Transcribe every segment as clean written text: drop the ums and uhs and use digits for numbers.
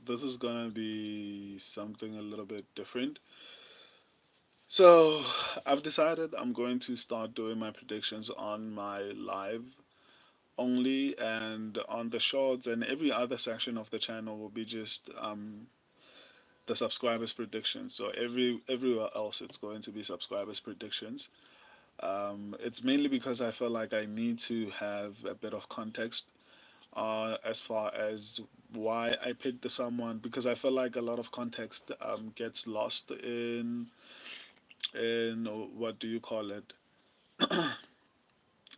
this is gonna be something a little bit different. So, I've decided I'm going to start doing my predictions on my live only, and on the shorts and every other section of the channel will be just the subscribers predictions. So everywhere else it's going to be subscribers predictions. It's mainly because I feel like I need to have a bit of context as far as why I picked someone, because I feel like a lot of context gets lost in what do you call it,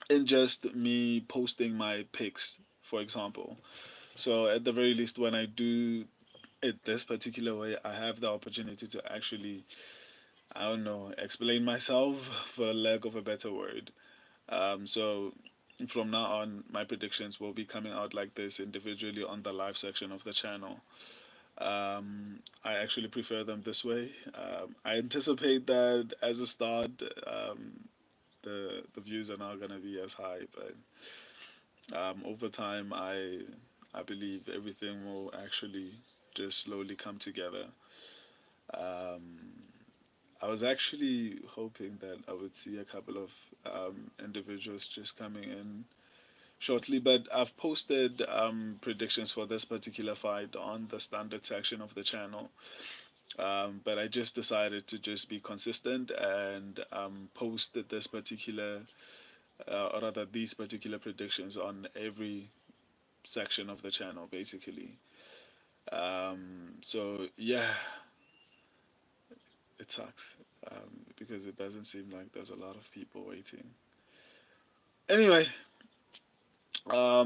in just me posting my picks, for example. So at the very least, when I do it this particular way, I have the opportunity to actually, I don't know, explain myself for lack of a better word. So from now on, my predictions will be coming out like this individually on the live section of the channel. I actually prefer them this way. I anticipate that as a start, the views are not gonna be as high, but over time, I believe everything will actually just slowly come together. Um, I was actually hoping that I would see a couple of individuals just coming in shortly, but I've posted predictions for this particular fight on the standard section of the channel. But I just decided to just be consistent and post this particular, or rather these particular predictions on every section of the channel, basically. So yeah, it sucks because it doesn't seem like there's a lot of people waiting. Anyway,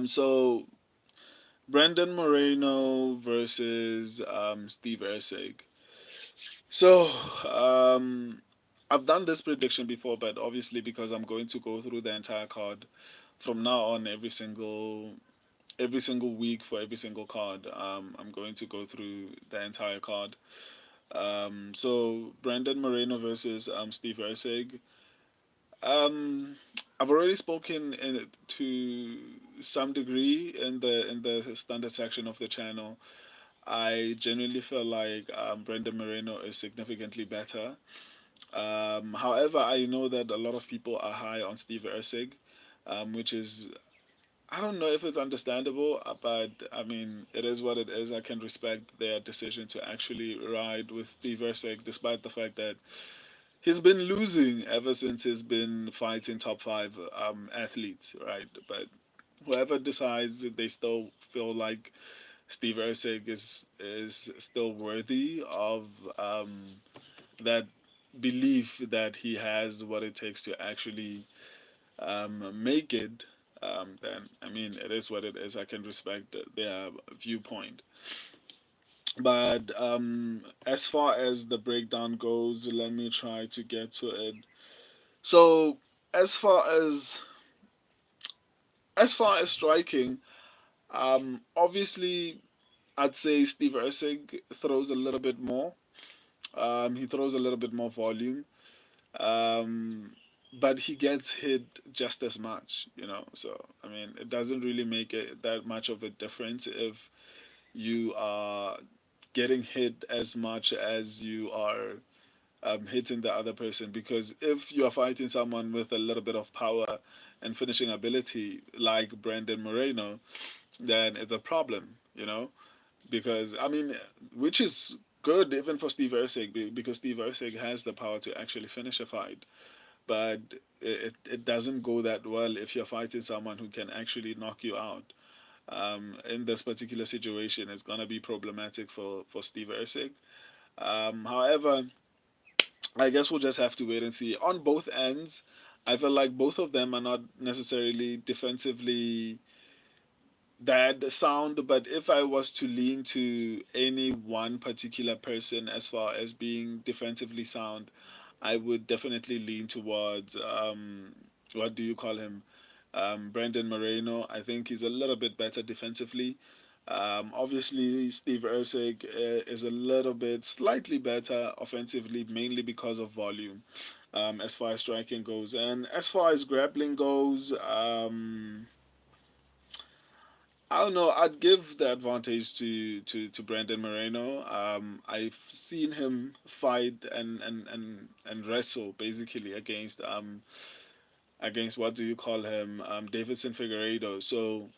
so Brandon Moreno versus Steve Erceg. So I've done this prediction before, but obviously because I'm going to go through the entire card from now on, every single week for every single card, I'm going to go through the entire card. So Brandon Moreno versus Steve Erceg. Um, I've already spoken to some degree in the standard section of the channel. I genuinely feel like Brandon Moreno is significantly better. However, I know that a lot of people are high on Steve Erceg, which is, I don't know if it's understandable, but I mean, it is what it is. I can respect their decision to actually ride with Steve Erceg, despite the fact that he's been losing ever since he's been fighting top five athletes, right? But whoever decides that they still feel like Steve Erceg is still worthy of that belief that he has what it takes to actually make it, then I mean it is what it is. I can respect their viewpoint. But as far as the breakdown goes, let me try to get to it. So as far as as striking, obviously I'd say Steve Erceg throws a little bit more. He throws a little bit more volume, um, but he gets hit just as much, you know. So I mean, it doesn't really make it that much of a difference if you are getting hit as much as you are hitting the other person. Because if you are fighting someone with a little bit of power and finishing ability, like Brandon Moreno, then it's a problem, you know. Because I mean, which is good even for Steve Erceg, because Steve Erceg has the power to actually finish a fight, but it doesn't go that well if you're fighting someone who can actually knock you out. In this particular situation, it's gonna be problematic for Steve Erceg. However, I guess we'll just have to wait and see. On both ends, I feel like both of them are not necessarily defensively that sound, but if I was to lean to any one particular person as far as being defensively sound, I would definitely lean towards what do you call him? Brandon Moreno. I think he's a little bit better defensively. Obviously, Steve Erceg is a little bit slightly better offensively, mainly because of volume, as far as striking goes. And as far as grappling goes, I don't know. I'd give the advantage to Brandon Moreno. I've seen him fight and wrestle basically against what do you call him, Davidson Figueiredo. So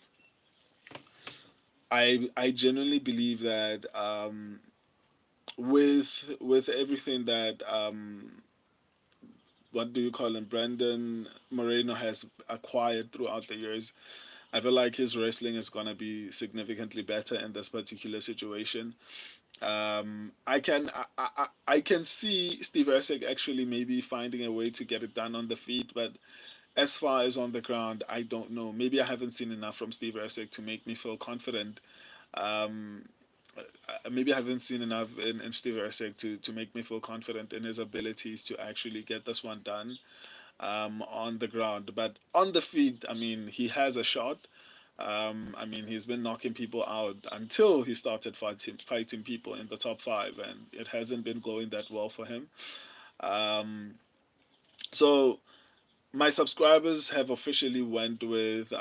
I genuinely believe that with everything that what do you call him, Brandon Moreno has acquired throughout the years, I feel like his wrestling is gonna be significantly better in this particular situation. I can see Steve Erceg actually maybe finding a way to get it done on the feet, but as far as on the ground, I don't know. Maybe I haven't seen enough from Steve Erceg to make me feel confident. Um, Maybe I haven't seen enough in Steve Erceg to make me feel confident in his abilities to actually get this one done on the ground. But on the feet, I mean, he has a shot. I mean, he's been knocking people out until he started fighting people in the top five, and it hasn't been going that well for him. Um, so my subscribers have officially went with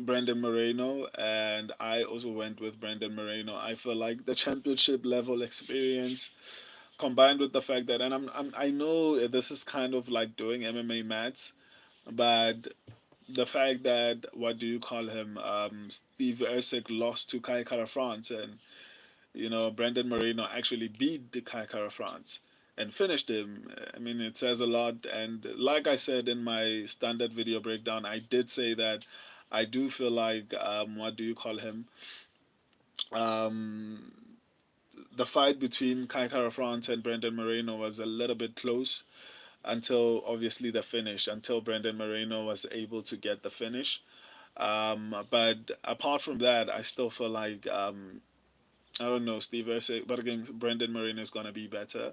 Brandon Moreno, and I also went with Brandon Moreno. I feel like the championship level experience combined with the fact that, and I know this is kind of like doing MMA mats, but the fact that what do you call him, Steve Erceg lost to Kai Kara France, and Brandon Moreno actually beat the Kai Kara France and finished him. I mean, it says a lot. And like I said in my standard video breakdown, I did say that I do feel like what do you call him? Um, the fight between Kai Kara France and Brandon Moreno was a little bit close until obviously the finish, until Brandon Moreno was able to get the finish. But apart from that, I still feel like I don't know Steve Erceg, but again, Brandon Moreno is gonna be better.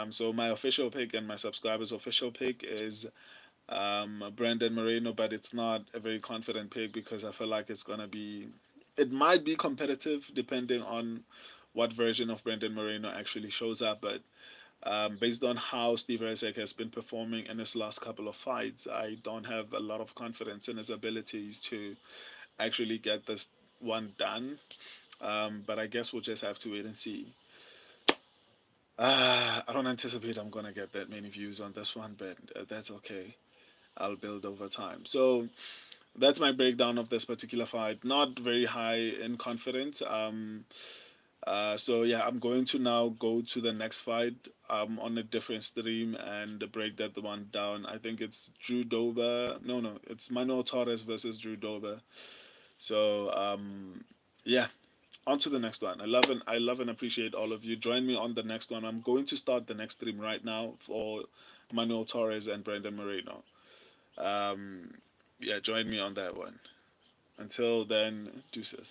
So my official pick and my subscribers' official pick is Brandon Moreno, but it's not a very confident pick because I feel like it might be competitive depending on what version of Brandon Moreno actually shows up. But based on how Steve Erceg has been performing in his last couple of fights, I don't have a lot of confidence in his abilities to actually get this one done. But I guess we'll just have to wait and see. I don't anticipate I'm gonna get that many views on this one, but that's okay. I'll build over time. So that's my breakdown of this particular fight. Not very high in confidence. So yeah, I'm going to now go to the next fight on a different stream and break that one down. I think it's Drew Dober. No, it's Manuel Torres versus Drew Dober. So yeah, on to the next one. I love and appreciate all of you. Join me on the next one. I'm going to start the next stream right now for Manuel Torres and Brandon Moreno. Um, yeah, join me on that one. Until then, deuces.